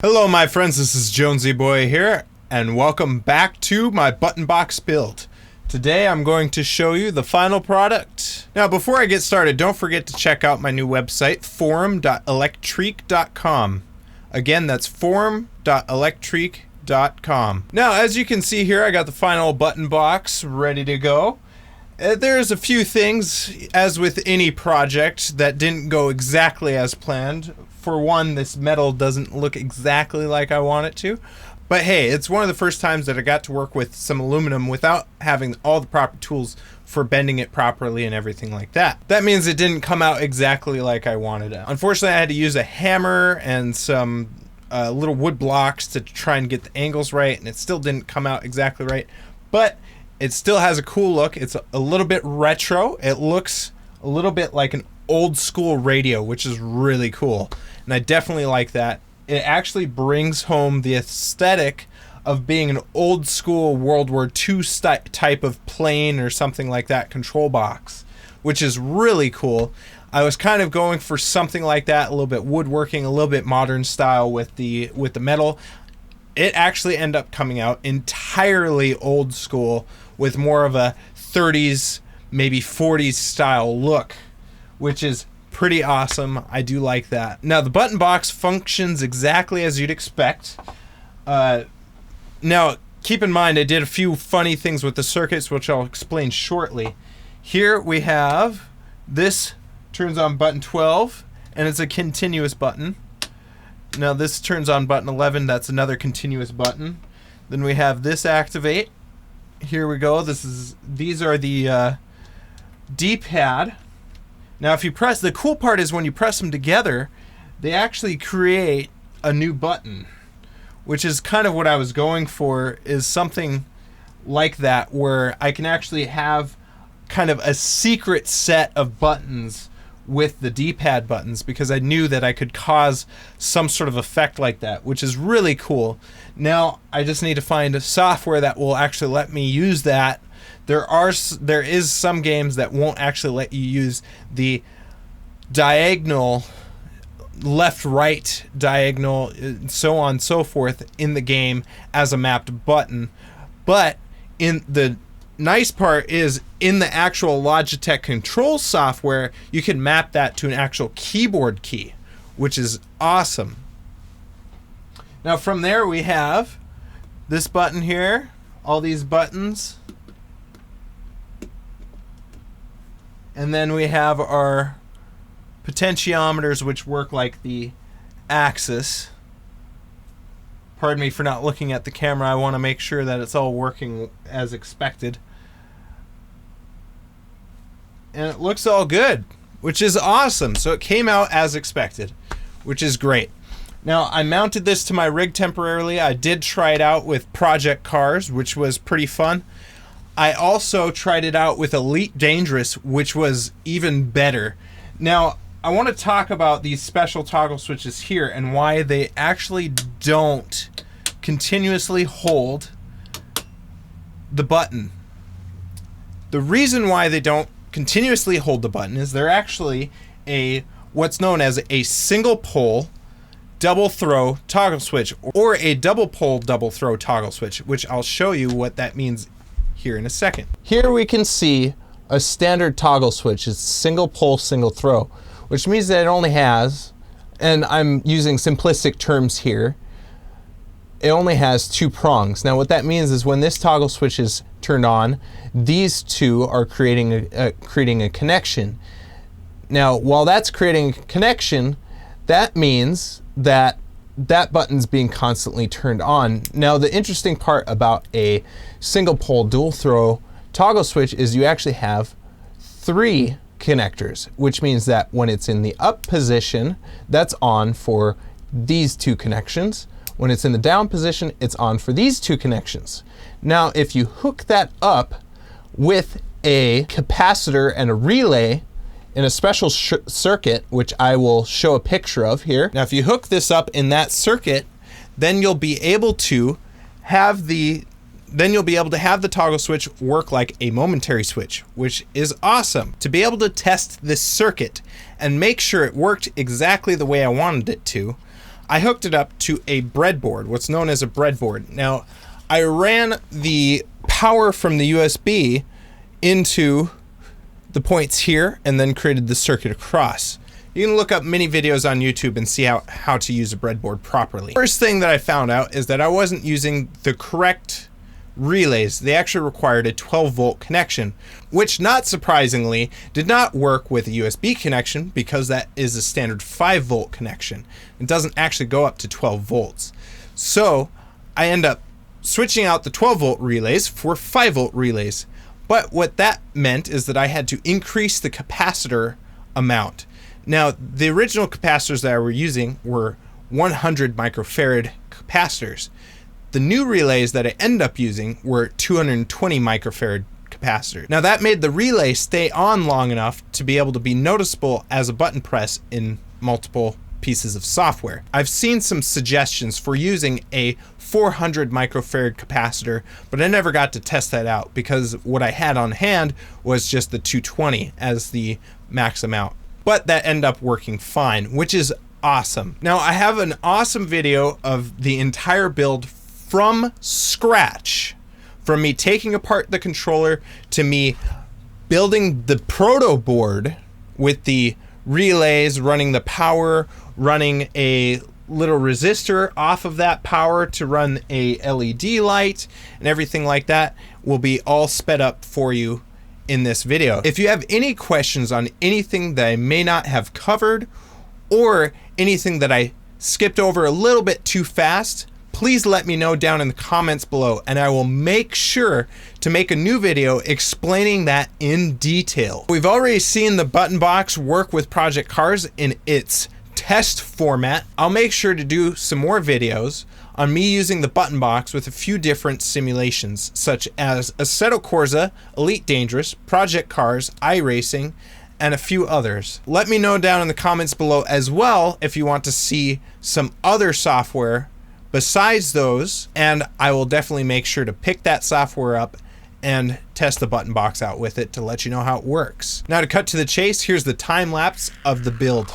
Hello my friends, this is Jonesy Boy here, and welcome back to my button box build. Today I'm going to show you the final product. Now before I get started, don't forget to check out my new website, forum.electrique.com. Again, that's forum.electrique.com. Now as you can see here, I got the final button box ready to go. There's a few things, as with any project, that didn't go exactly as planned. For one, this metal doesn't look exactly like I want it to. But hey, it's one of the first times that I got to work with some aluminum without having all the proper tools for bending it properly and everything like that. That means it didn't come out exactly like I wanted it. Unfortunately, I had to use a hammer and some little wood blocks to try and get the angles right, and it still didn't come out exactly right. But it still has a cool look. It's a little bit retro. It looks a little bit like an old school radio, which is really cool. And I definitely like that. It actually brings home the aesthetic of being an old school World War II type of plane or something like that control box, which is really cool. I was kind of going for something like that, a little bit woodworking, a little bit modern style with the metal. It actually ended up coming out entirely old school with more of a 30s, maybe 40s style look, which is pretty awesome. I do like that. Now the button box functions exactly as you'd expect. Now keep in mind I did a few funny things with the circuits, which I'll explain shortly. Here we have this turns on button 12 and it's a continuous button. Now this turns on button 11, that's another continuous button. Then we have this activate. Here we go. These are the D-pad. Now if you press, the cool part is when you press them together, they actually create a new button, which is kind of what I was going for, is something like that where I can actually have kind of a secret set of buttons with the D-pad buttons, because I knew that I could cause some sort of effect like that, which is really cool. Now I just need to find a software that will actually let me use that. There is some games that won't actually let you use the diagonal, left-right diagonal, so on and so forth in the game as a mapped button. But in the nice part is in the actual Logitech control software, you can map that to an actual keyboard key, which is awesome. Now from there we have this button here, all these buttons. And then we have our potentiometers, which work like the axis. Pardon me for not looking at the camera. I want to make sure that it's all working as expected. And it looks all good, which is awesome. So it came out as expected, which is great. Now I mounted this to my rig temporarily. I did try it out with Project Cars, which was pretty fun. I also tried it out with Elite Dangerous, which was even better. Now, I want to talk about these special toggle switches here and why they actually don't continuously hold the button. The reason why they don't continuously hold the button is they're actually what's known as a single pole double throw toggle switch, or a double pole double throw toggle switch, which I'll show you what that means here in a second. Here we can see a standard toggle switch is single pole single throw, which means that it only has, and I'm using simplistic terms here, it only has two prongs. Now what that means is when this toggle switch is turned on, these two are creating a connection. Now while that's creating a connection, that means that button's being constantly turned on. Now the interesting part about a single pole dual throw toggle switch is you actually have three connectors, which means that when it's in the up position, that's on for these two connections. When it's in the down position, it's on for these two connections. Now if you hook that up with a capacitor and a relay in a special circuit, which I will show a picture of here. Now if you hook this up in that circuit, then you'll be able to have the toggle switch work like a momentary switch, which is awesome. To be able to test this circuit and make sure it worked exactly the way I wanted it to, I hooked it up to a breadboard, what's known as a breadboard. Now, I ran the power from the USB into the points here and then created the circuit across. You can look up many videos on YouTube and see how to use a breadboard properly. First thing that I found out is that I wasn't using the correct relays. They actually required a 12-volt connection, which, not surprisingly, did not work with a USB connection because that is a standard 5-volt connection. It doesn't actually go up to 12 volts. So I end up switching out the 12-volt relays for 5-volt relays. But what that meant is that I had to increase the capacitor amount. Now, the original capacitors that I were using were 100 microfarad capacitors. The new relays that I ended up using were 220 microfarad capacitors. Now, that made the relay stay on long enough to be able to be noticeable as a button press in multiple pieces of software. I've seen some suggestions for using a 400 microfarad capacitor, but I never got to test that out because what I had on hand was just the 220 as the max amount. But that ended up working fine, which is awesome. Now, I have an awesome video of the entire build from scratch, from me taking apart the controller to me building the proto board with the relays, running the power, running a little resistor off of that power to run a LED light, and everything like that will be all sped up for you in this video. If you have any questions on anything that I may not have covered or anything that I skipped over a little bit too fast, please let me know down in the comments below, and I will make sure to make a new video explaining that in detail. We've already seen the button box work with Project Cars in its test format. I'll make sure to do some more videos on me using the button box with a few different simulations, such as Assetto Corsa, Elite Dangerous, Project Cars, iRacing, and a few others. Let me know down in the comments below as well if you want to see some other software besides those, and I will definitely make sure to pick that software up and test the button box out with it to let you know how it works. Now, to cut to the chase, here's the time lapse of the build.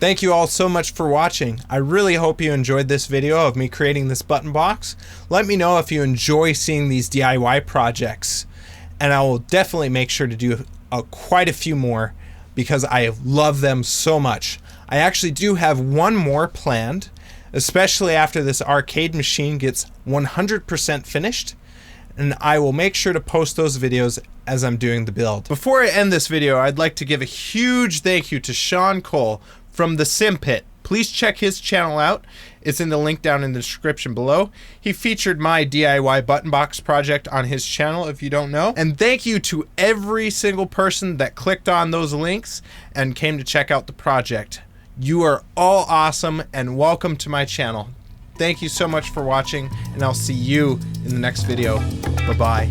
Thank you all so much for watching. I really hope you enjoyed this video of me creating this button box. Let me know if you enjoy seeing these DIY projects, and I will definitely make sure to do quite a few more because I love them so much. I actually do have one more planned, especially after this arcade machine gets 100% finished, and I will make sure to post those videos as I'm doing the build. Before I end this video, I'd like to give a huge thank you to Sean Cole from the Sim Pit. Please check his channel out. It's in the link down in the description below. He featured my DIY button box project on his channel if you don't know. And thank you to every single person that clicked on those links and came to check out the project. You are all awesome and welcome to my channel. Thank you so much for watching, and I'll see you in the next video. Bye-bye.